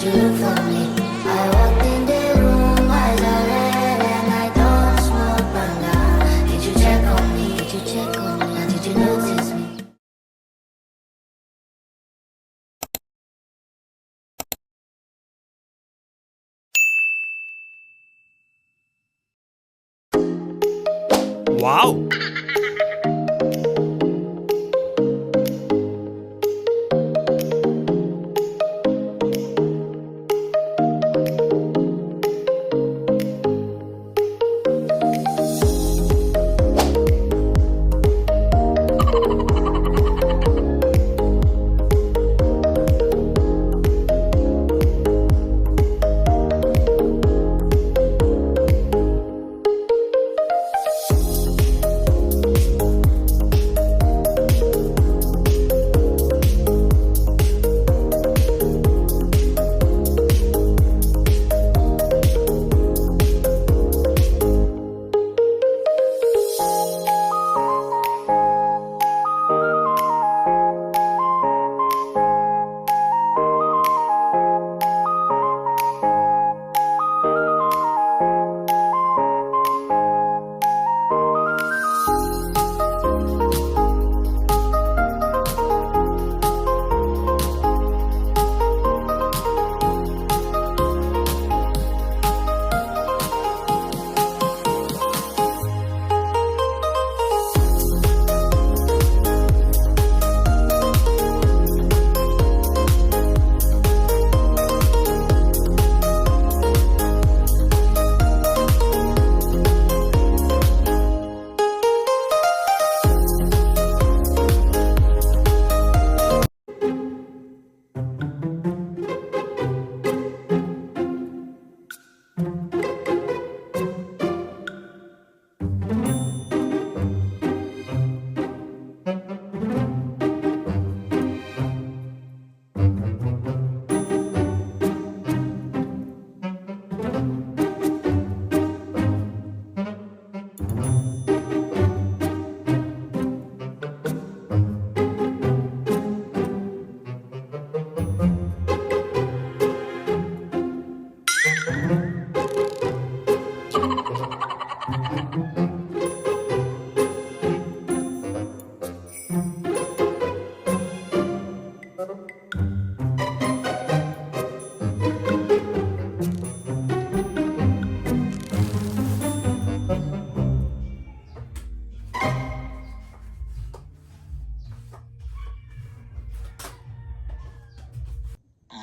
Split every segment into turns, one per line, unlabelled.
you look for me? I walked in the room, eyes are red, and I don't smoke banga. Did you check on me? Did you check on me? Or did you notice me?
Wow!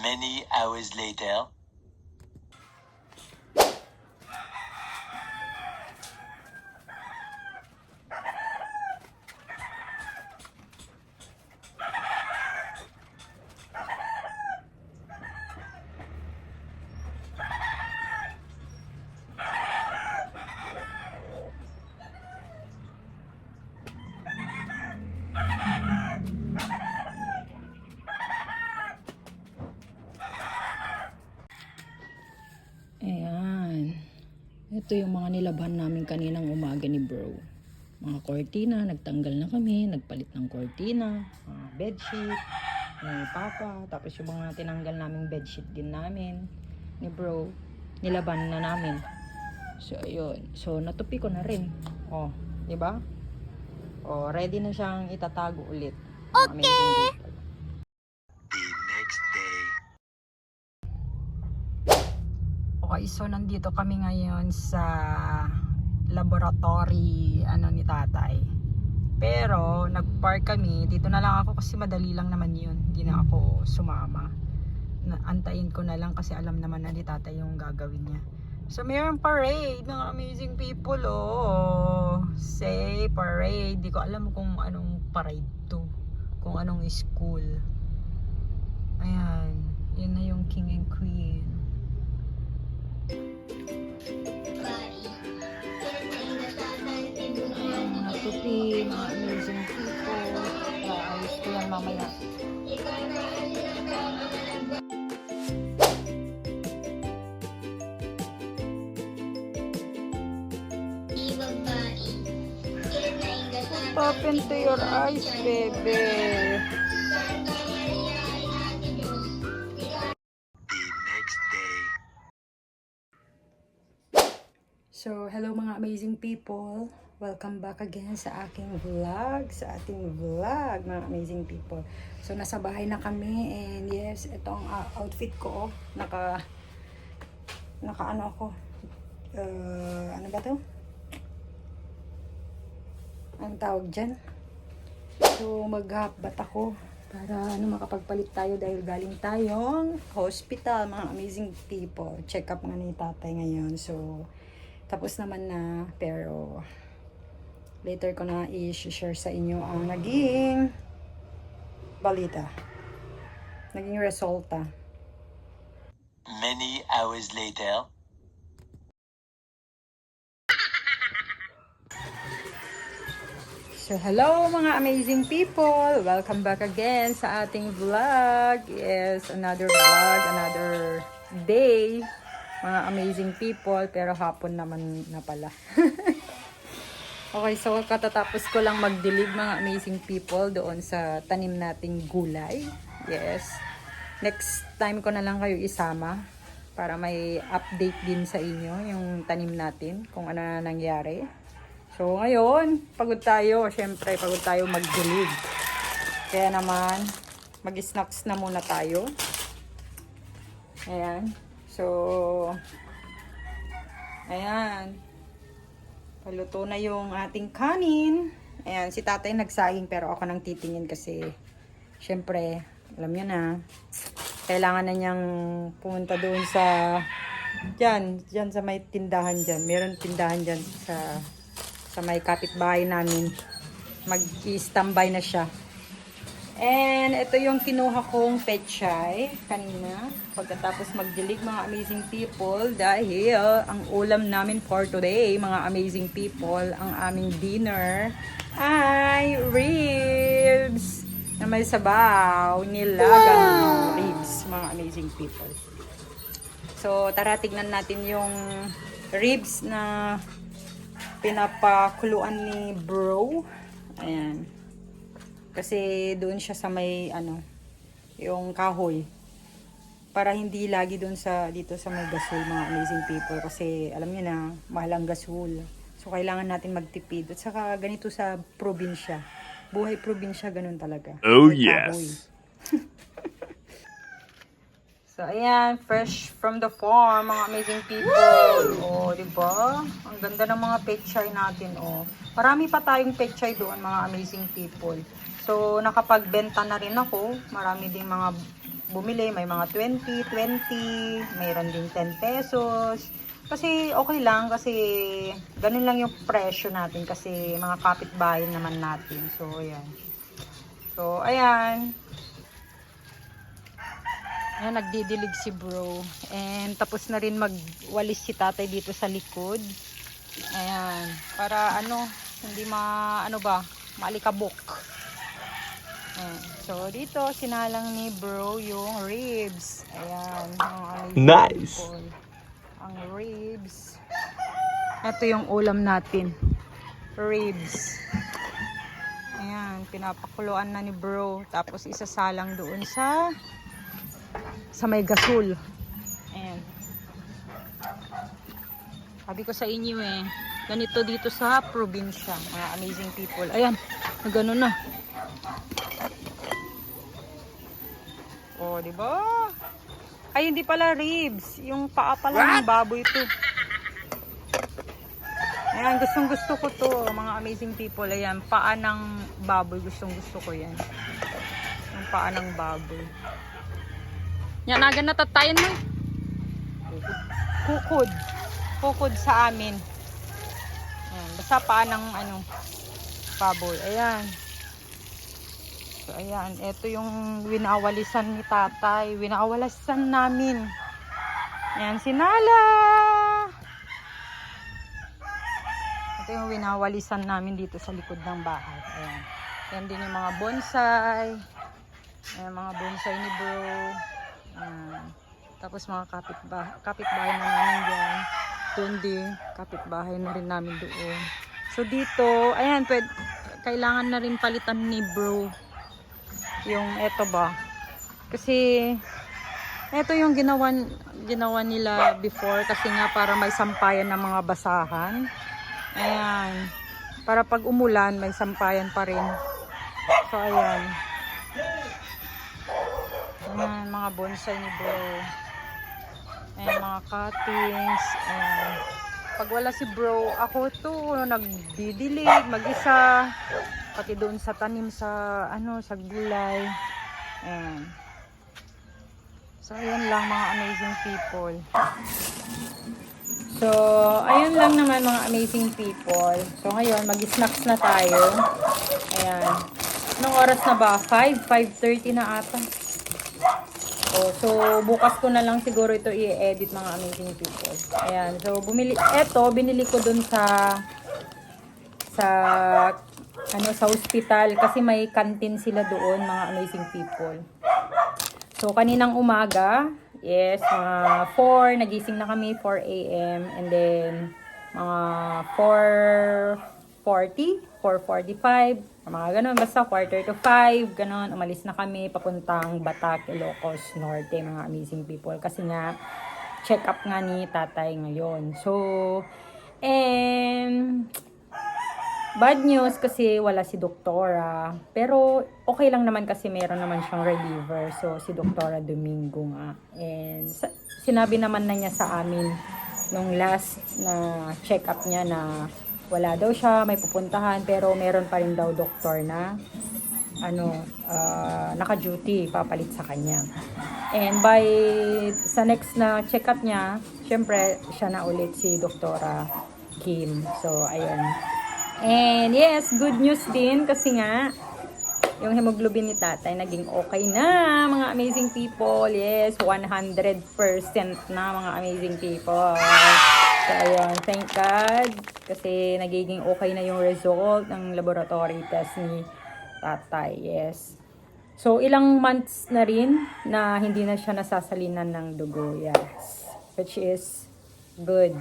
Many hours later.
Ayan. Ito yung mga nilabhan namin kaninang umaga ni bro. Mga kortina, nagtanggal na kami, nagpalit ng kortina, bedsheet, ni papa, tapos yung mga tinanggal naming bedsheet din namin ni bro, nilaban na namin. So, ayun. So, natupi ko na rin. Oh, di ba? Oh, ready na siyang itatago ulit. Okay!
The next day.
Okay, so nandito kami ngayon sa laboratory ni tatay. Pero nagpark kami, dito na lang ako kasi madali lang naman yun. Hindi na ako sumama. Antayin ko na lang kasi alam naman na ni tatay yung gagawin niya. So mayroong parade ng amazing people, oh. Say parade. Di ko alam kung anong parade to. Kung anong school. Ayan. Yun na yung king and queen. Natupi, mga amazing people. Ayos ko yan mamaya. Pop into your eyes, baby.
The
So, hello mga amazing people. Welcome back again sa ating vlog, mga amazing people. So, nasa bahay na kami and yes, ito ang outfit ko. Naka ano ako. Ano ba to? Ang tawag dyan? So, mag-half-bath ako para makapagpalit tayo dahil galing tayong hospital, mga amazing people. Check up nga ni tatay ngayon. So, tapos naman na, pero later ko na i-share sa inyo ang naging balita. Naging resulta.
Many hours later.
So, hello mga amazing people! Welcome back again sa ating vlog. Yes, another vlog, another day. Mga amazing people, pero hapon naman na pala. Okay, so katatapos ko lang magdilig mga amazing people doon sa tanim nating gulay. Yes. Next time ko na lang kayo isama para may update din sa inyo yung tanim natin, kung ano na nangyari. So, ngayon, pagod tayo. Siyempre, pagod tayo magdilig. Kaya naman, mag-snacks na muna tayo. Ayan. So, ayan. Paluto na yung ating kanin. Ayan, si tatay nagsaying pero ako nang titingin kasi, siyempre, alam nyo na, kailangan na niyang pumunta doon sa, dyan sa may tindahan dyan. Meron tindahan dyan sa may kapitbahay namin. Mag-i-standby na siya. And ito yung kinuha kong pechay kanina. Pagkatapos magdilig mga amazing people. Dahil ang ulam namin for today, mga amazing people, ang aming dinner ay ribs na may sabaw. Nilagang ribs, mga amazing people. So tara, tignan natin yung ribs na pinapakuluan ni bro. Ayan. Kasi doon siya sa may yung kahoy. Para hindi lagi doon dito sa may gasol, mga amazing people. Kasi alam niyo na, mahal ang gasol. So kailangan natin magtipid. At saka ganito sa probinsya. Buhay probinsya, ganun talaga.
Oh
may kahoy.
yes.
So, ayan, fresh from the farm, mga amazing people. Oh, diba? Ang ganda ng mga pechay natin, oh. Marami pa tayong pechay doon, mga amazing people. So, nakapagbenta na rin ako. Marami ding mga bumili. May mga 20, mayroon din 10 pesos. Kasi, okay lang. Kasi, ganun lang yung presyo natin. Kasi, mga kapitbahay naman natin. So, ayan. So, ayan. Ayan, nagdidilig si bro. And tapos na rin magwalis si tatay dito sa likod. Ayan. Para hindi maalikabok. Ayan. So dito, sinalang ni bro yung ribs. Ayan.
Nice.
Ang ribs. Ito yung ulam natin. Ribs. Ayan. Pinapakuluan na ni bro. Tapos isasalang doon sa may gasol. Ayan. Sabi ko sa inyo ganito dito sa probinsya, mga amazing people. Ayan, gano na. Oh, di ba? Ay, hindi pala ribs. Yung paa pala ng baboy ito. Ayan, gustong-gusto ko to, mga amazing people. Ayan, paa ng baboy. Gustong-gusto ko yan. Yung paa ng baboy. Yan, nagan natatayan mo. Kukod sa amin. Ayan, basta paa ng baboy. Ayan. So, ayan. Ito yung winawalisan ni tatay. Winawalisan namin. Ayan, sinala. Ito yung winawalisan namin dito sa likod ng bahay. Ayan. Ayan din yung mga bonsai. Ayan, mga bonsai ni bro. Tapos mga kapitbahay na namin dyan. Doon din, kapitbahay na rin namin doon. So dito, ayan, kailangan na rin palitan ni bro yung eto ba. Kasi Ito yung ginawa nila before kasi nga para may sampayan ng mga basahan. Ayan. Para pag umulan, may sampayan pa rin. So, ayan. Ayan, mga bonsai ni bro. Ayan, mga cuttings. Ayan. Pag wala si bro, ako to, nagdidilig, mag-isa. Pati doon sa tanim sa, sa gulay. Ayan. So, ayan lang mga amazing people. So, ayun lang naman mga amazing people. So, ngayon, mag-snacks na tayo. Ayan. Anong oras na ba? 5:30 na ata. So, bukas ko na lang siguro ito i-edit mga amazing people. Ayan. So, binili ko dun sa hospital kasi may canteen sila doon mga amazing people. So, kaninang umaga, yes, mga 4, nagising na kami, 4 a.m. And then, mga 4:45, mga ganun, basta 4:45, ganun, umalis na kami, papuntang Batak, Ilocos Norte, mga amazing people. Kasi nga, check up nga ni tatay ngayon. So, and bad news kasi wala si Doktora. Pero okay lang naman kasi meron naman siyang reliever. So si Doktora Domingo nga. And sinabi naman na niya sa amin nung last na check up niya na wala daw siya, may pupuntahan. Pero meron pa rin daw doktor na naka-duty, papalit sa kanya. And sa next na check up niya, syempre siya na ulit si Doktora Kim. So ayun. And yes, good news din kasi nga yung hemoglobin ni tatay naging okay na mga amazing people. Yes, 100% na mga amazing people. So ayun, thank God kasi nagiging okay na yung result ng laboratory test ni tatay. Yes. So ilang months na rin na hindi na siya nasasalinan ng dugo. Yes. Which is good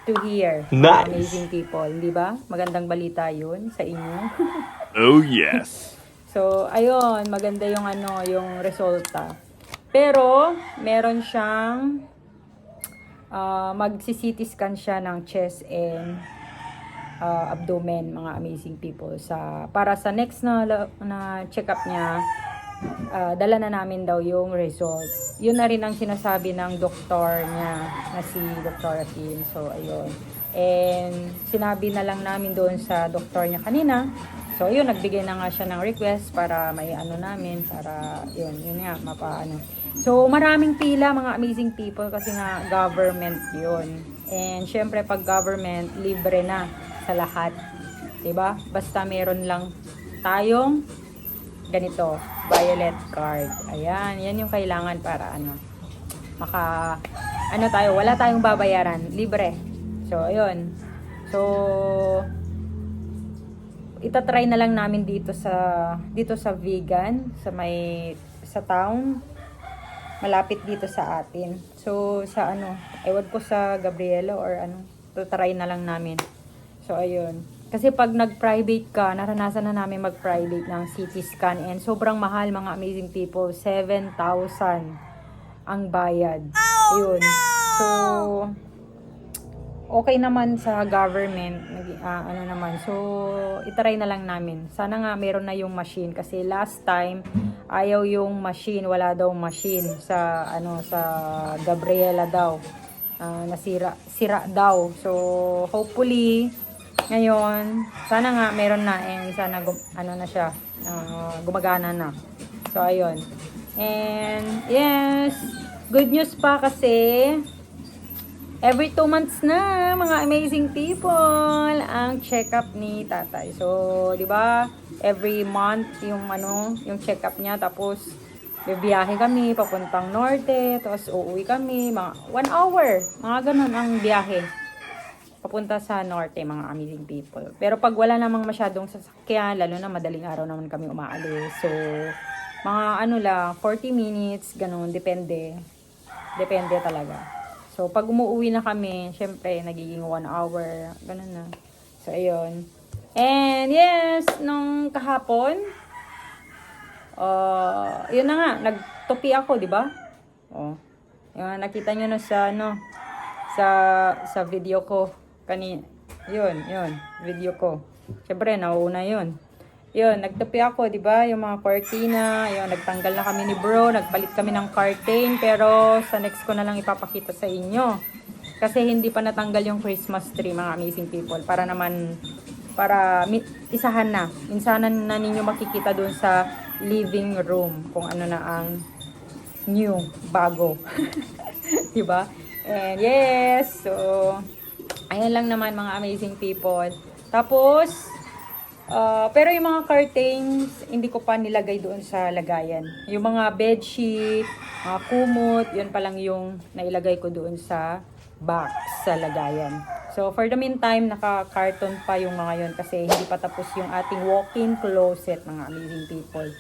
to hear.
Nice.
Amazing people, di ba? Magandang balita yun sa inyo.
Oh yes.
So, ayun, maganda yung yung resulta. Pero, meron siyang magsi-CT scan siya ng chest and abdomen, mga amazing people. Para sa next na check-up niya, dala na namin daw yung result. Yun na rin ang sinasabi ng doktor niya na si Dr. Kim. So, ayun. And sinabi na lang namin doon sa doktor niya kanina. So, yun, nagbigay na nga siya ng request para may namin, para yun nga, mapaano. So, maraming pila, mga amazing people, kasi nga government yun. And syempre, pag government, libre na sa lahat. Diba? Basta meron lang tayong ganito, violet card. Ayan, yan yung kailangan para wala tayong babayaran, libre. So, ayun. So, itatry na lang namin dito sa vegan, sa town, malapit dito sa atin. So, sa ewan ko sa Gabriela or tatry na lang namin. So, ayun. Kasi pag nag-private ka, naranasan na namin mag-private ng CT scan and sobrang mahal mga amazing people, 7,000 ang bayad. Ayun. So, okay naman sa government, naman. So, itry na lang namin. Sana nga meron na yung machine kasi last time ayaw yung machine, wala daw machine sa Gabriela daw. Sira daw. So, hopefully ngayon, sana nga meron na and sana na siya, gumagana na. So, ayun. And, yes, good news pa kasi every 2 months na, mga amazing people, ang check-up ni tatay. So, di ba, every month yung check-up niya, tapos bibiyahe kami papuntang norte, tapos uuwi kami, mga 1 hour, mga ganun ang biyahe papunta sa norte, mga amazing people. Pero pag wala namang masyadong sasakyan, lalo na madaling araw naman kami umaalis. So, mga 40 minutes, ganun, depende talaga. So, pag umuwi na kami, syempre, nagiging 1 hour, ganun na. So, ayun. And, yes, nung kahapon, yun na nga, nagtupi ako, di ba? Yung nakita nyo na sa, sa video ko. Yun, video ko. Siyempre, nauna yun. Yun, nagtupi ako, di ba? Yung mga cortina, yun, nagtanggal na kami ni bro, nagpalit kami ng curtain, pero sa next ko na lang ipapakita sa inyo. Kasi hindi pa natanggal yung Christmas tree, mga amazing people. Para isahan na. Minsanan na ninyo makikita dun sa living room, kung ano na ang new, bago. Di ba? And yes, so, ayan lang naman mga amazing people. Tapos, pero yung mga curtains, hindi ko pa nilagay doon sa lagayan. Yung mga bedsheet, mga kumot, yun pa lang yung nailagay ko doon sa box sa lagayan. So, for the meantime, naka-carton pa yung mga yun kasi hindi pa tapos yung ating walk-in closet, mga amazing people.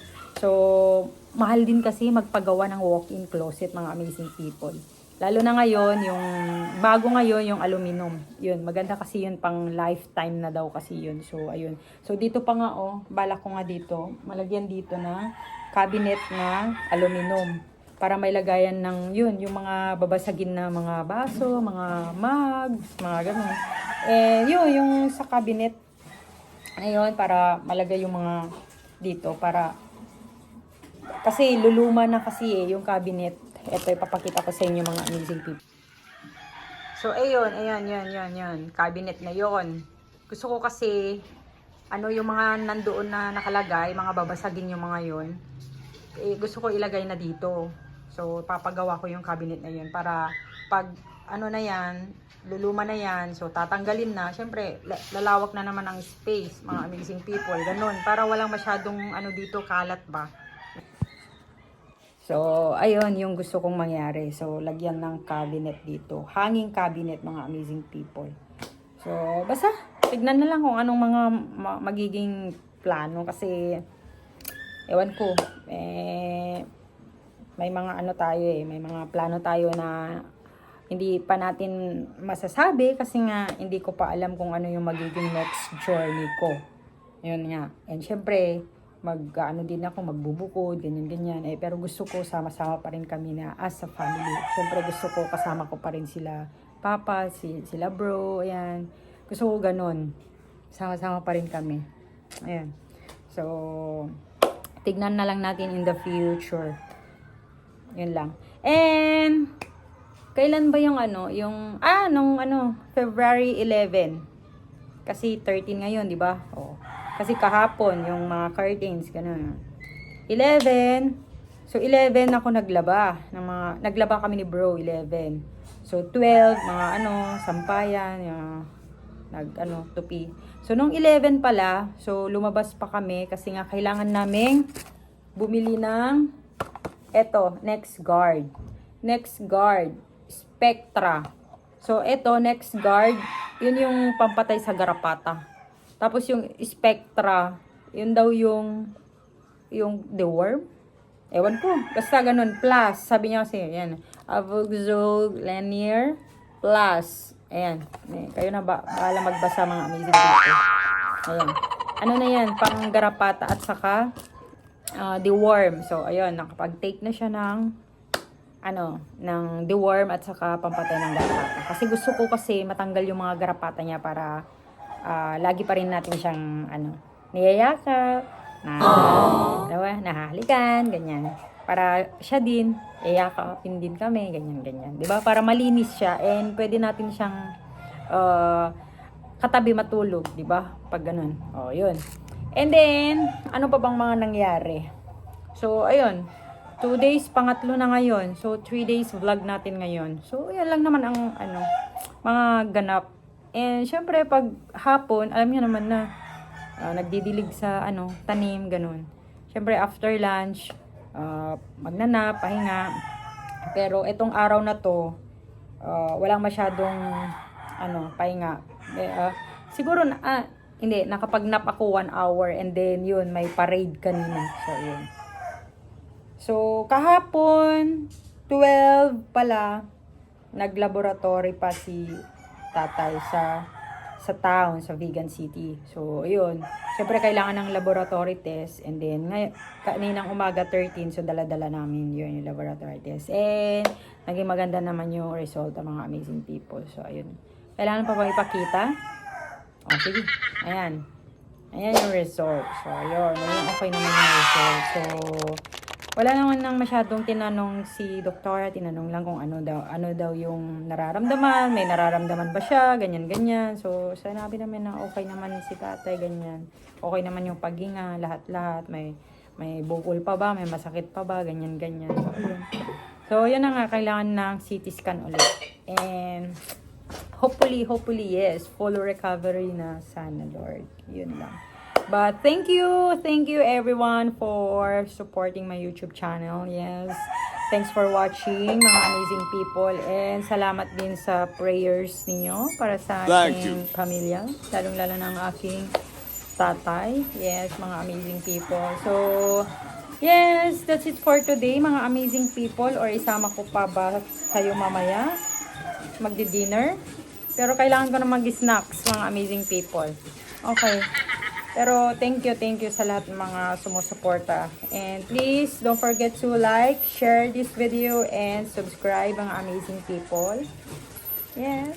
So, mahal din kasi magpagawa ng walk-in closet, mga amazing people. Lalo na ngayon, yung bago ngayon, yung aluminum. Yun, maganda kasi yun pang lifetime na daw kasi yun. So, ayun. So, dito pa nga, balak ko nga dito, malagyan dito na cabinet na aluminum. Para may lagayan ng, yun, yung mga babasagin na mga baso, mga mugs, mga ganun. Yun, yung sa cabinet, ayun, para malagay yung mga dito, para, kasi luluma na kasi yung cabinet. Ito, ipapakita ko sa inyo mga amazing people. So, ayun. Cabinet na yon. Gusto ko kasi, yung mga nandoon na nakalagay, mga babasagin yung mga yon, gusto ko ilagay na dito. So, papagawa ko yung cabinet na yun para pag, na yan, luluma na yan, so tatanggalin na. Siyempre, lalawak na naman ang space, mga amazing people. Ganun, para walang masyadong, dito, kalat ba. So, ayun yung gusto kong mangyari. So, lagyan ng cabinet dito. Hanging cabinet, mga amazing people. So, basta, tignan na lang kung anong mga magiging plano. Kasi, ewan ko, may mga may mga plano tayo na hindi pa natin masasabi. Kasi nga, hindi ko pa alam kung ano yung magiging next journey ko. Yun nga. And syempre, din ako, magbubukod, ganyan. Pero gusto ko sama-sama pa rin kami na as a family. Siyempre gusto ko kasama ko pa rin sila papa, sila bro, ayan. Gusto ko ganun. Sama-sama pa rin kami. Ayan. So, tignan na lang natin in the future. Yun lang. And, kailan ba yung February 11. Kasi 13 ngayon, di ba? Oh. Kasi kahapon, yung mga curtains, gano'n. 11. So, 11 ako naglaba. Naglaba kami ni bro, 11. So, 12, sampayan, tupi. So, nung 11 pala, so, lumabas pa kami kasi nga kailangan naming bumili ng next guard. Next guard, Spectra. So, next guard, yun yung pampatay sa garapata. Tapos yung Spectra, yun daw yung deworm. Ewan ko. Basta ganun. Plus. Sabi niya kasi, yan. Avogzog Lanier Plus. Ayan. Kayo na bahala magbasa, mga amazing people. Ayan. Ano na yan? Panggarapata at saka deworm. So, ayun. Nakapag-take na siya ng deworm at saka pampatay ng garapata. Kasi gusto ko kasi matanggal yung mga garapata niya para lagi pa rin natin siyang niyayakap, nahahalikan, ganyan. Para siya din, iyakapin din kami, ganyan. 'Di ba? Para malinis siya and pwede natin siyang katabi matulog, 'di ba? Pag ganun. Oh, 'yun. And then, ano pa bang mga nangyari? So, ayun. 2 days, pangatlo na ngayon. So, 3 days vlog natin ngayon. So, yan lang naman ang mga ganap. And syempre pag hapon, alam niyo naman na nagdidilig sa tanim, ganun. Syempre after lunch, magnanap, pahinga. Pero itong araw na to, walang masyadong pahinga. Siguro hindi, nakapagnap ako 1 hour and then yun, may parade kanina. So yun. So kahapon 12 pala, naglaboratory pa si tatay sa sa town, sa Vegan City. So, ayun. Siyempre, kailangan ng laboratory test. And then, kaninang umaga 13, so dala-dala namin yun, yung laboratory test. And, naging maganda naman yung result ng mga amazing people. So, ayun. Kailangan pa ba ipakita? O, sige. Ayan. Ayan yung result. So, ayun. Ayun, okay naman yung result. So, wala naman nang masyadong tinanong si doktora, tinanong lang kung ano daw yung nararamdaman, may nararamdaman ba siya, ganyan. So, sinabi namin na okay naman si tatay, ganyan. Okay naman yung paghinga, lahat-lahat, may bukol pa ba, may masakit pa ba, ganyan. So, yun. So, yun na nga, kailangan ng CT scan ulit. And, hopefully, yes, full recovery na sana, Lord. Yun lang. But thank you everyone for supporting my YouTube channel. Yes. Thanks for watching, mga amazing people. And salamat din sa prayers ninyo para sa aking pamilya. Lalong-lalo ng aking tatay. Yes, mga amazing people. So, yes, that's it for today, mga amazing people. Or isama ko pa ba kayo mamaya? Magdi-dinner? Pero kailangan ko na mag-snacks, mga amazing people. Okay. Pero thank you sa lahat ng mga sumusuporta. And please, don't forget to like, share this video, and subscribe, mga amazing people. Yes.